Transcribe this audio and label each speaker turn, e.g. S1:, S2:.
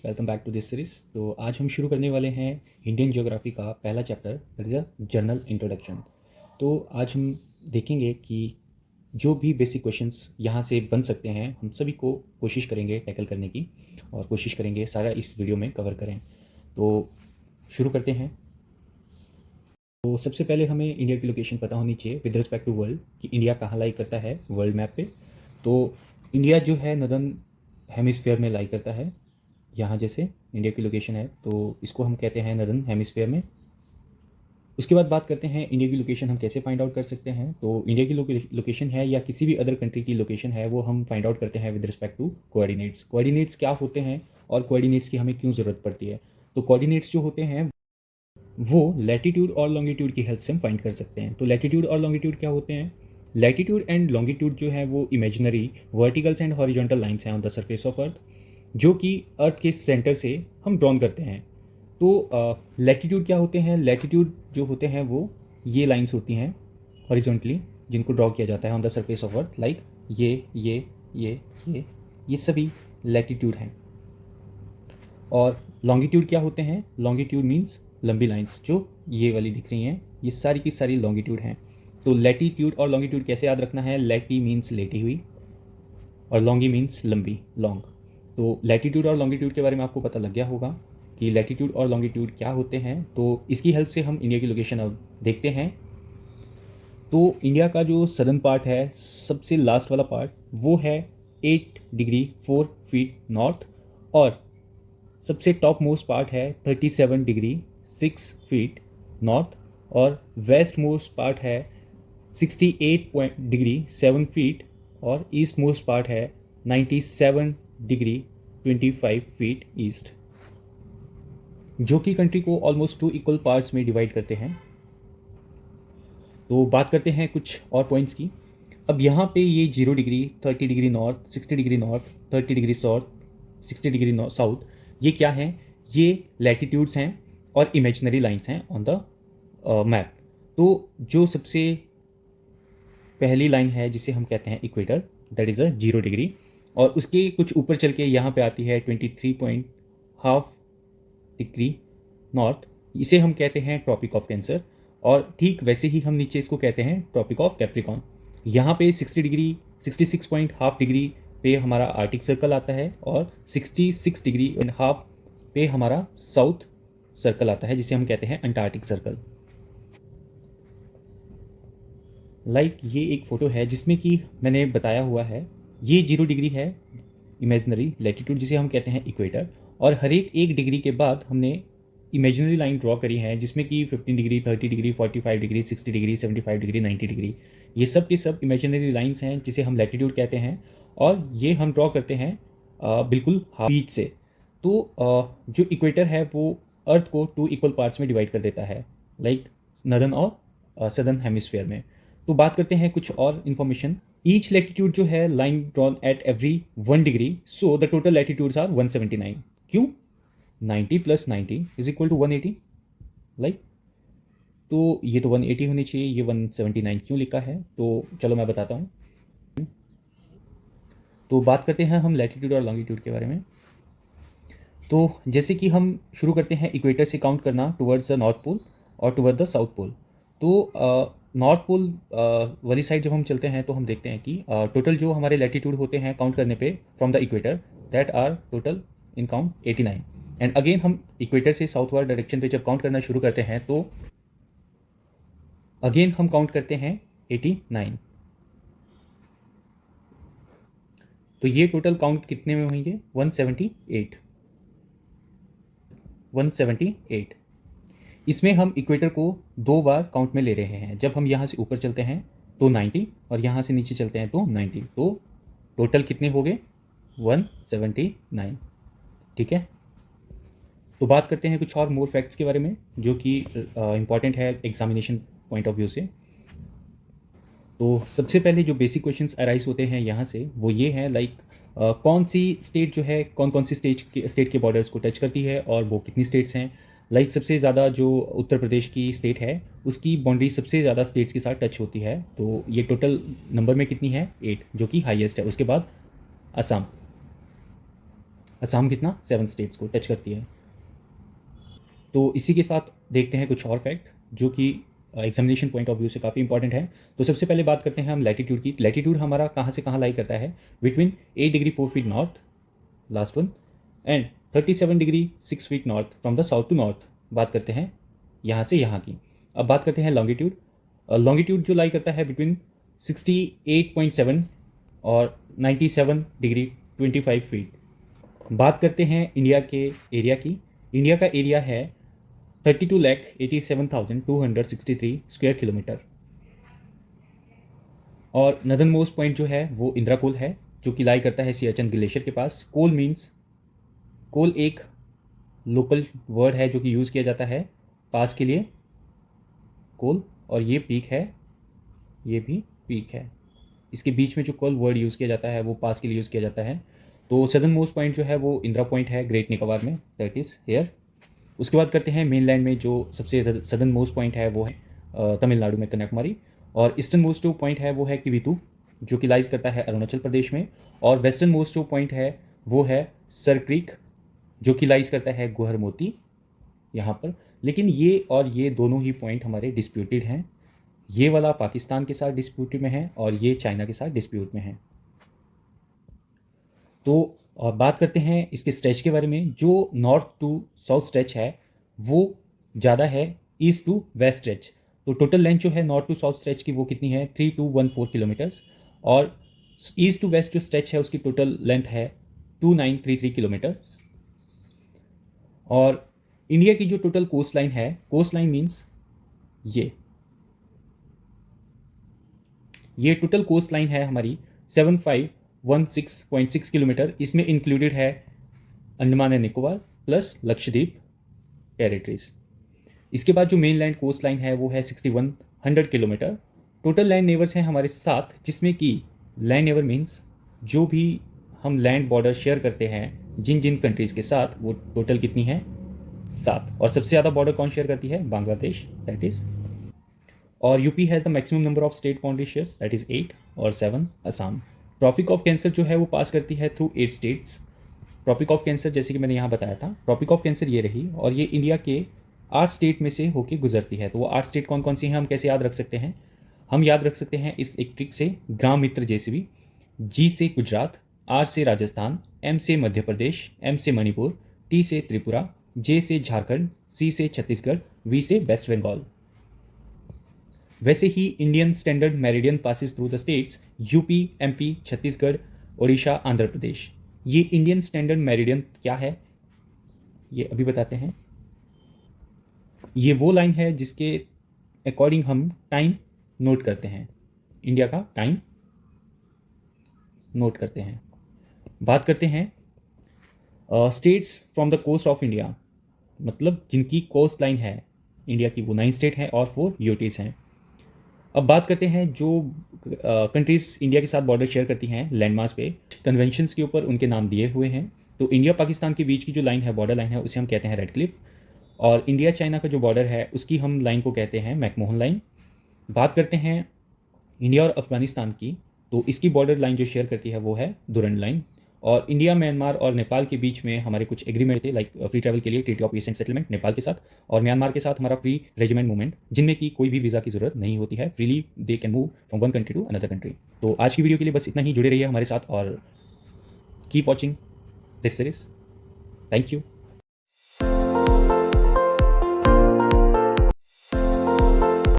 S1: Welcome back to this series. तो आज हम शुरू करने वाले हैं इंडियन ज्योग्राफी का पहला chapter, that is a general introduction. तो आज हम देखेंगे कि जो भी बेसिक क्वेश्चंस यहाँ से बन सकते हैं हम सभी को कोशिश करेंगे टैकल करने की, और कोशिश करेंगे सारा इस वीडियो में कवर करें। तो शुरू करते हैं। तो सबसे पहले हमें इंडिया की लोकेशन पता होनी चाहिए विद रिस्पेक्ट टू वर्ल्ड, कि इंडिया कहाँ लाई करता है वर्ल्ड मैप पे। तो इंडिया जो है नदर्न हेमिस्फीयर में लाई करता है। यहाँ जैसे इंडिया की लोकेशन है तो इसको हम कहते हैं नदर्न हेमिस्फीयर में। उसके बाद बात करते हैं इंडिया की लोकेशन हम कैसे फाइंड आउट कर सकते हैं। तो इंडिया की लोकेशन है या किसी भी अदर कंट्री की लोकेशन है वो हम फाइंड आउट करते हैं with respect to coordinates. Coordinates क्या होते हैं और कोऑर्डिनेट्स की हमें क्यों ज़रूरत पड़ती है। तो कोऑर्डिनेट्स जो होते हैं वो लैटिट्यूड और लॉन्गिट्यूड की हेल्प से हम फाइंड कर सकते हैं। तो लैटिट्यूड और लॉन्गिट्यूड क्या होते हैं। लैटिट्यूड एंड लॉन्गिट्यूड जो है वो imaginary verticals and horizontal lines हैं on the surface of earth, जो कि अर्थ के सेंटर से हम ड्रॉन करते हैं। तो लैटिट्यूड क्या होते हैं। लैटिट्यूड जो होते हैं वो ये लाइंस होती हैं हॉरिजॉन्टली, जिनको ड्रॉ किया जाता है on the surface of earth, like ये सभी लैटिट्यूड हैं। और लॉन्गिट्यूड क्या होते हैं। लॉन्गिट्यूड मीन्स लंबी लाइंस, जो ये वाली दिख रही हैं ये सारी की सारी लॉन्गिट्यूड हैं। तो लैटिट्यूड और लॉन्गिट्यूड कैसे याद रखना है। लैटी मीन्स लेटी हुई और लॉन्गी मीन्स लंबी, लॉन्ग। तो लैटिट्यूड और लॉन्गिट्यूड के बारे में आपको पता लग गया होगा कि लैटिट्यूड और लॉन्गिट्यूड क्या होते हैं। तो इसकी हेल्प से हम इंडिया की लोकेशन अब देखते हैं। तो इंडिया का जो सदर्न पार्ट है, सबसे लास्ट वाला पार्ट, वो है 8 डिग्री 4 फीट नॉर्थ, और सबसे टॉप मोस्ट पार्ट है 37 डिग्री 6 फीट नॉर्थ, और वेस्ट मोस्ट पार्ट है 68 डिग्री 7 फीट, और ईस्ट मोस्ट पार्ट है 97 डिग्री 25 फीट ईस्ट, जो कि कंट्री को ऑलमोस्ट 2 इक्वल पार्ट्स में डिवाइड करते हैं। तो बात करते हैं कुछ और पॉइंट्स की। अब यहाँ पे ये 0 degree 30 degree north, 60 degree north, 30 degree south, 60 degree south, ये क्या हैं। ये लैटिट्यूड्स हैं और इमेजिनरी लाइंस हैं ऑन द मैप। तो जो सबसे पहली लाइन है जिसे हम कहते हैं equator, that is a 0 degree, और उसके कुछ ऊपर चल के यहाँ पे आती है 23.5 डिग्री नॉर्थ, इसे हम कहते हैं ट्रॉपिक ऑफ कैंसर। और ठीक वैसे ही हम नीचे इसको कहते हैं ट्रॉपिक ऑफ कैप्रिकॉन। यहाँ पे 60 डिग्री 66.5 डिग्री पे हमारा आर्टिक सर्कल आता है, और 66 डिग्री एंड हाफ पे हमारा साउथ सर्कल आता है, जिसे हम कहते हैं अंटार्कटिक सर्कल। लाइक ये एक फ़ोटो है जिसमें कि मैंने बताया हुआ है ये 0 डिग्री है इमेजिनरी लैटिट्यूड, जिसे हम कहते हैं इक्वेटर, और हर एक डिग्री के बाद हमने इमेजिनरी लाइन ड्रॉ करी है जिसमें कि 15 degree 30 degree 45 degree 60 degree 75 degree 90 degree, ये सब के सब इमेजिनरी लाइंस हैं जिसे हम लैटिट्यूड कहते हैं, और ये हम ड्रॉ करते हैं बिल्कुल बीच से। तो जो इक्वेटर है वो अर्थ को 2 इक्वल पार्ट्स में डिवाइड कर देता है, लाइक नदर्न और सदर्न हेमिस्फीयर में। तो बात करते हैं कुछ और इन्फॉर्मेशन। ईच लैटिट्यूड जो है line drawn at every 1 degree, so the total latitudes are 179। क्यों 90 + 90 इज इक्वल टू 180, लाइक। तो ये तो 180 होनी चाहिए, ये 179 क्यों लिखा है, तो चलो मैं बताता हूँ। तो बात करते हैं हम लैटिट्यूड और लॉन्गिट्यूड के बारे में। तो जैसे कि हम शुरू करते हैं इक्वेटर से काउंट करना टुवर्ड्स द नॉर्थ पोल और टुवर्ड द साउथ पोल। तो नॉर्थ पोल वाली साइड जब हम चलते हैं तो हम देखते हैं कि टोटल जो हमारे लैटिट्यूड होते हैं काउंट करने पे from the equator, that are total in count 89। And again हम इक्वेटर से साउथवर्ड डायरेक्शन पे जब काउंट करना शुरू करते हैं तो अगेन हम काउंट करते हैं 89। तो ये टोटल काउंट कितने में होंगे 178। इसमें हम इक्वेटर को 2 बार काउंट में ले रहे हैं। जब हम यहाँ से ऊपर चलते हैं तो 90, और यहाँ से नीचे चलते हैं तो 90, तो टोटल कितने हो गए 179। ठीक है। तो बात करते हैं कुछ और मोर फैक्ट्स के बारे में जो कि इम्पॉर्टेंट है एग्जामिनेशन पॉइंट ऑफ व्यू से। तो सबसे पहले जो बेसिक क्वेश्चंस अराइज होते हैं यहाँ से वो ये हैं, लाइक कौन सी स्टेट जो है कौन सी स्टेट के बॉर्डर्स को टच करती है और वो कितनी स्टेट्स हैं। लाइक सबसे ज़्यादा जो उत्तर प्रदेश की स्टेट है उसकी बाउंड्री सबसे ज़्यादा स्टेट्स के साथ टच होती है। तो ये टोटल नंबर में कितनी है 8, जो कि हाईएस्ट है। उसके बाद असम। असम कितना 7 स्टेट्स को टच करती है। तो इसी के साथ देखते हैं कुछ और फैक्ट जो कि एग्जामिनेशन पॉइंट ऑफ व्यू से काफ़ी इंपॉर्टेंट है। तो सबसे पहले बात करते हैं हम लैटिट्यूड की। लैटिट्यूड हमारा कहाँ से कहाँ लाई करता है, between 8 degree 4 feet north, last one, and 37 degree 6 feet north from the south to north. बात करते हैं यहाँ से यहाँ की। अब बात करते हैं लॉन्गिट्यूड। लॉन्गिट्यूड जो लाई करता है बिटवीन 68.7 और 97 डिग्री 25 फीट। बात करते हैं इंडिया के एरिया की। इंडिया का एरिया है 32,87,263 स्क्वायर किलोमीटर। और नदर्न मोस्ट पॉइंट जो है वो इंदिरा कोल है, जो कि लाई करता है सियाचिन ग्लेशियर के पास। कोल मीन्स, कोल एक लोकल वर्ड है जो कि यूज़ किया जाता है पास के लिए, कोल। और ये पीक है, ये भी पीक है। इसके बीच में जो कोल वर्ड यूज़ किया जाता है वो पास के लिए यूज़ किया जाता है। तो सदर्न मोस्ट पॉइंट जो है वो इंदिरा पॉइंट है ग्रेट निकोबार में, दैट इज़ हेयर। उसके बाद करते हैं मेनलैंड में जो सबसे सदर्न मोस्ट पॉइंट है वो है तमिलनाडु में कन्याकुमारी। और ईस्टर्न मोस्ट जो पॉइंट है वो है किवितु, जो कि लाइज करता है अरुणाचल प्रदेश में। और वेस्टर्न मोस्ट जो पॉइंट है वो है सर क्रीक, जो कि लाइज करता है गुहरमोती यहाँ पर। लेकिन ये और ये दोनों ही पॉइंट हमारे डिस्प्यूटेड हैं। ये वाला पाकिस्तान के साथ डिस्प्यूट में है और ये चाइना के साथ डिस्प्यूट में है। तो बात करते हैं इसके स्ट्रेच के बारे में। जो नॉर्थ टू साउथ स्ट्रेच है वो ज़्यादा है ईस्ट टू वेस्ट स्ट्रेच। तो टोटल लेंथ जो है नॉर्थ टू साउथ स्ट्रेच की वो कितनी है, 3214 किलोमीटर्स। और ईस्ट टू वेस्ट जो स्ट्रेच है उसकी टोटल लेंथ है 2933 किलोमीटर्स। और इंडिया की जो टोटल कोस्ट लाइन है, कोस्ट लाइन मीन्स ये टोटल कोस्ट लाइन है हमारी 7516.6 किलोमीटर। इसमें इंक्लूडेड है Andaman and Nicobar plus Lakshadweep territories. इसके बाद जो मेन लैंड कोस्ट लाइन है वो है 6100 किलोमीटर। टोटल लैंड नेवर्स हैं हमारे साथ, जिसमें कि लैंड नेवर मीन्स जो भी हम लैंड बॉर्डर शेयर करते हैं जिन जिन कंट्रीज़ के साथ, वो टोटल कितनी है, 7। और सबसे ज़्यादा बॉर्डर कौन शेयर करती है, बांग्लादेश, दैट इज़। और UP has the maximum number of state boundary shares, that is 8। और 7 असम। ट्रॉपिक ऑफ कैंसर जो है वो पास करती है through 8 states. Tropic of cancer जैसे कि मैंने यहाँ बताया था, ट्रॉपिक ऑफ कैंसर ये रही, और ये इंडिया के 8 स्टेट में से होके गुजरती है। तो वो 8 स्टेट कौन कौन सी हैं, हम कैसे याद रख सकते हैं, हम याद रख सकते हैं इस एक ट्रिक से। ग्राम मित्र जैसे भी, जी से गुजरात, आर से राजस्थान, एम से मध्य प्रदेश, एम से मणिपुर, टी से त्रिपुरा, जे से झारखंड, सी से छत्तीसगढ़, वी से वेस्ट बंगाल। वैसे ही Indian standard meridian passes through the states UP, MP, Chhattisgarh, Odisha, Andhra Pradesh. ये इंडियन स्टैंडर्ड मेरिडियन क्या है ये अभी बताते हैं। ये वो लाइन है जिसके अकॉर्डिंग हम टाइम नोट करते हैं, इंडिया का टाइम नोट करते हैं। बात करते हैं states from the coast of India, मतलब जिनकी कोस्ट लाइन है इंडिया की, वो 9 स्टेट हैं और 4 यूटीज़ हैं। अब बात करते हैं जो कंट्रीज़ इंडिया के साथ बॉर्डर शेयर करती हैं लैंडमास पे, कन्वेंशंस के ऊपर उनके नाम दिए हुए हैं। तो इंडिया पाकिस्तान के बीच की जो लाइन है, बॉर्डर लाइन है, उसे हम कहते हैं रेड क्लिफ। और इंडिया चाइना का जो बॉर्डर है उसकी हम लाइन को कहते हैं मैकमोहन लाइन। बात करते हैं इंडिया और अफगानिस्तान की, तो इसकी बॉर्डर लाइन जो शेयर करती है वो है दुरंड लाइन। और इंडिया, म्यांमार और नेपाल के बीच में हमारे कुछ एग्रीमेंट थे, लाइक फ्री ट्रैवल के लिए treaty of peace and settlement Nepal के साथ, और म्यांमार के साथ हमारा फ्री रेजिमेंट मूवमेंट, जिनमें की कोई भी वीज़ा की ज़रूरत नहीं होती है, freely they can move from one country to another country. तो आज की वीडियो के लिए बस इतना ही। जुड़े रहिए हमारे साथ और keep watching this series. Thank you.